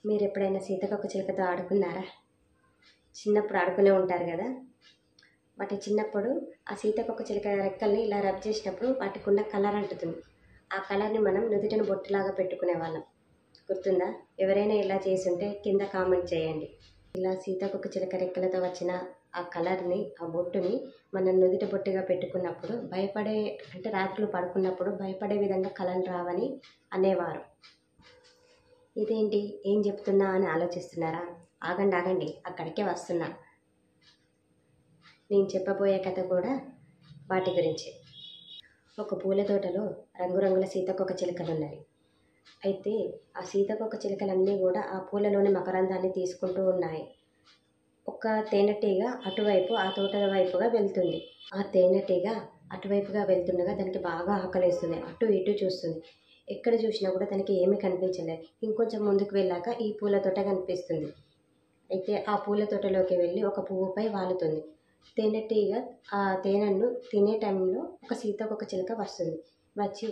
మీరు ఎప్పుడైనా సీతాకోక చిలుకతో ఆడుకున్నారా? చిన్నప్పుడు ఆడుకునే ఉంటారు కదా. వాటి చిన్నప్పుడు ఆ సీతాకోక చిలుక రెక్కల్ని ఇలా రబ్ చేసినప్పుడు వాటికి ఉన్న కలర్ అంటుతుంది. ఆ కలర్ని మనం నుదుటిని బొట్టులాగా పెట్టుకునే వాళ్ళం. గుర్తుందా? ఎవరైనా ఇలా చేసుంటే కింద కామెంట్ చేయండి. ఇలా సీతాకోక చిలుక రెక్కలతో వచ్చిన ఆ కలర్ని, ఆ బొట్టుని మనం నుదుటి బొట్టుగా పెట్టుకున్నప్పుడు అంటే రాత్రులు పడుకున్నప్పుడు భయపడే విధంగా కలలు రావని అనేవారు. ఇదేంటి, ఏం చెప్తున్నా అని ఆలోచిస్తున్నారా? ఆగండి, అక్కడికే వస్తున్నా. నేను చెప్పబోయే కథ కూడా వాటి గురించి. ఒక పూల తోటలో రంగురంగుల సీతాకోక చిలుకలు ఉన్నవి. అయితే ఆ సీతాకోక చిలుకలన్నీ కూడా ఆ పూలలోని మకరందాన్ని తీసుకుంటూ ఉన్నాయి. ఒక తేనెటీగ అటువైపు ఆ తోట వైపుగా వెళ్తుంది. ఆ తేనెటీగ అటువైపుగా వెళ్తుండగా దానికి బాగా ఆకలేస్తుంది. అటు ఇటు చూస్తుంది. ఎక్కడ చూసినా కూడా తనకి ఏమీ కనిపించలేదు. ఇంకొంచెం ముందుకు వెళ్ళాక ఈ పూల తోట కనిపిస్తుంది. అయితే ఆ పూల తోటలోకి వెళ్ళి ఒక పువ్వుపై వాలుతుంది. తేనెటీగ ఆ తేనెను తినే టైంలో ఒక సీతాకోక చిలుక వస్తుంది. వచ్చి,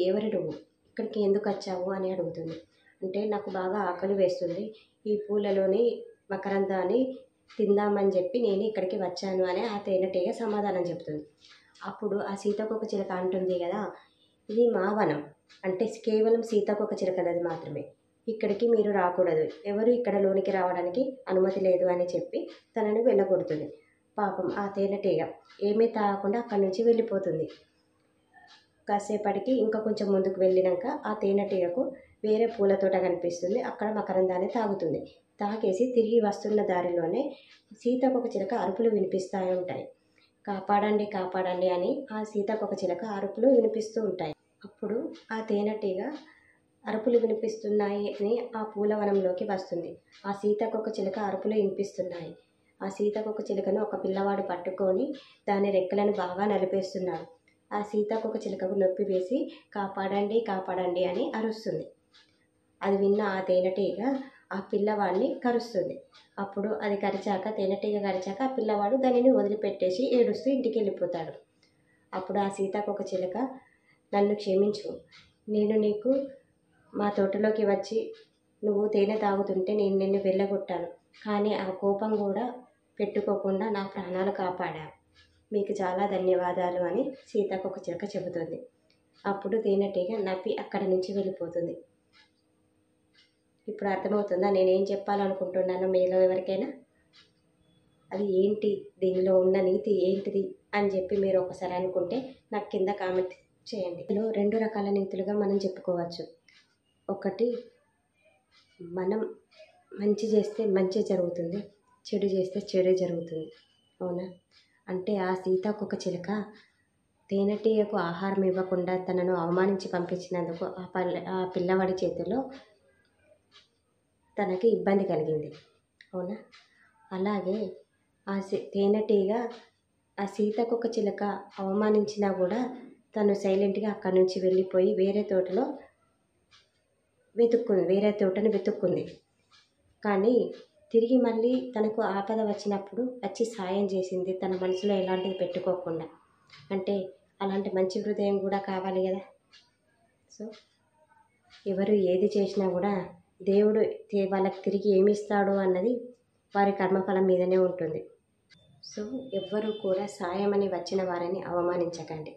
ఎవరు నువ్వు, ఇక్కడికి ఎందుకు వచ్చావు అని అడుగుతుంది. అంటే నాకు బాగా ఆకలి వేస్తుంది, ఈ పూలలోని మకరందాన్ని తిందామని చెప్పి నేను ఇక్కడికి వచ్చాను అని ఆ తేనెటీగ సమాధానం చెప్తుంది. అప్పుడు ఆ సీతాకోక చిలుక అంటుంది కదా, ఇది మా వనం, అంటే కేవలం సీతాకోక చిలుకలది మాత్రమే, ఇక్కడికి మీరు రాకూడదు, ఎవరు ఇక్కడ లోనికి రావడానికి అనుమతి లేదు అని చెప్పి తనని వెళ్ళగొడుతుంది. పాపం ఆ తేనెటీగ ఏమీ తాగకుండా అక్కడి నుంచి వెళ్ళిపోతుంది. కాసేపటికి ఇంకా కొంచెం ముందుకు వెళ్ళినాక ఆ తేనెటీగకు వేరే పూల తోట కనిపిస్తుంది. అక్కడ మకరందాన్ని తాగుతుంది. తాగేసి తిరిగి వస్తున్న దారిలోనే సీతాకోక చిలుక అరుపులు వినిపిస్తూ ఉంటాయి. కాపాడండి కాపాడండి అని ఆ సీతాకోక చిలుక అరుపులు వినిపిస్తూ ఉంటాయి. అప్పుడు ఆ తేనెటీగ అరుపులు వినిపిస్తున్నాయి అని ఆ పూలవనంలోకి వస్తుంది. ఆ సీతాకోక చిలుక అరుపులు వినిపిస్తున్నాయి. ఆ సీతాకోక చిలుకను ఒక పిల్లవాడు పట్టుకొని దాని రెక్కలను బాగా నలిపేస్తున్నాడు. ఆ సీతాకోక చిలుకకు నొప్పి వేసి కాపాడండి కాపాడండి అని అరుస్తుంది. అది విన్న ఆ తేనెటీగ ఆ పిల్లవాడిని కరుస్తుంది. అప్పుడు అది తేనెటీగ కరిచాక ఆ పిల్లవాడు దానిని వదిలిపెట్టేసి ఏడుస్తూ ఇంటికి వెళ్ళిపోతాడు. అప్పుడు ఆ సీతాకోక చిలుక, నన్ను క్షమించు, నేను నీకు మా తోటలోకి వచ్చి నువ్వు తేనె తాగుతుంటే నేను నిన్ను వెళ్ళగొట్టాను, కానీ ఆ కోపం కూడా పెట్టుకోకుండా నా ప్రాణాలు కాపాడావు, మీకు చాలా ధన్యవాదాలు అని సీతాకోక చిలుక చెబుతుంది. అప్పుడు తేనెటీగ నవ్వి అక్కడి నుంచి వెళ్ళిపోతుంది. ఇప్పుడు అర్థమవుతుందా నేనేం చెప్పాలనుకుంటున్నానో మీలో ఎవరికైనా? అది ఏంటి, దీనిలో ఉన్న నీతి ఏంటిది అని చెప్పి మీరు ఒకసారి అనుకుంటే నాకు కింద కామెంట్ చేయండి. ఇందులో 2 రకాల నీతులుగా మనం చెప్పుకోవచ్చు. ఒకటి, మనం మంచి చేస్తే మంచి జరుగుతుంది, చెడు చేస్తే చెడే జరుగుతుంది. అవునా? అంటే ఆ సీతాకోక చిలుక తేనెటీగకు ఆహారం ఇవ్వకుండా తనను అవమానించి పంపించినందుకు ఆ పిల్లవాడి చేతిలో తనకి ఇబ్బంది కలిగింది. అవునా? అలాగే ఆ తేనెటీగ ఆ సీతాకోక చిలుక అవమానించినా కూడా తను సైలెంట్గా అక్కడి నుంచి వెళ్ళిపోయి వేరే తోటను వెతుక్కుంది. కానీ తిరిగి మళ్ళీ తనకు ఆపద వచ్చినప్పుడు వచ్చి సాయం చేసింది, తన మనసులో ఎలాంటిది పెట్టుకోకుండా. అంటే అలాంటి మంచి హృదయం కూడా కావాలి కదా. సో ఎవరు ఏది చేసినా కూడా దేవుడు వాళ్ళకి తిరిగి ఏమి ఇస్తాడు అన్నది వారి కర్మఫలం మీదనే ఉంటుంది. సో ఎవ్వరూ కూడా సాయం అని వచ్చిన వారిని అవమానించకండి.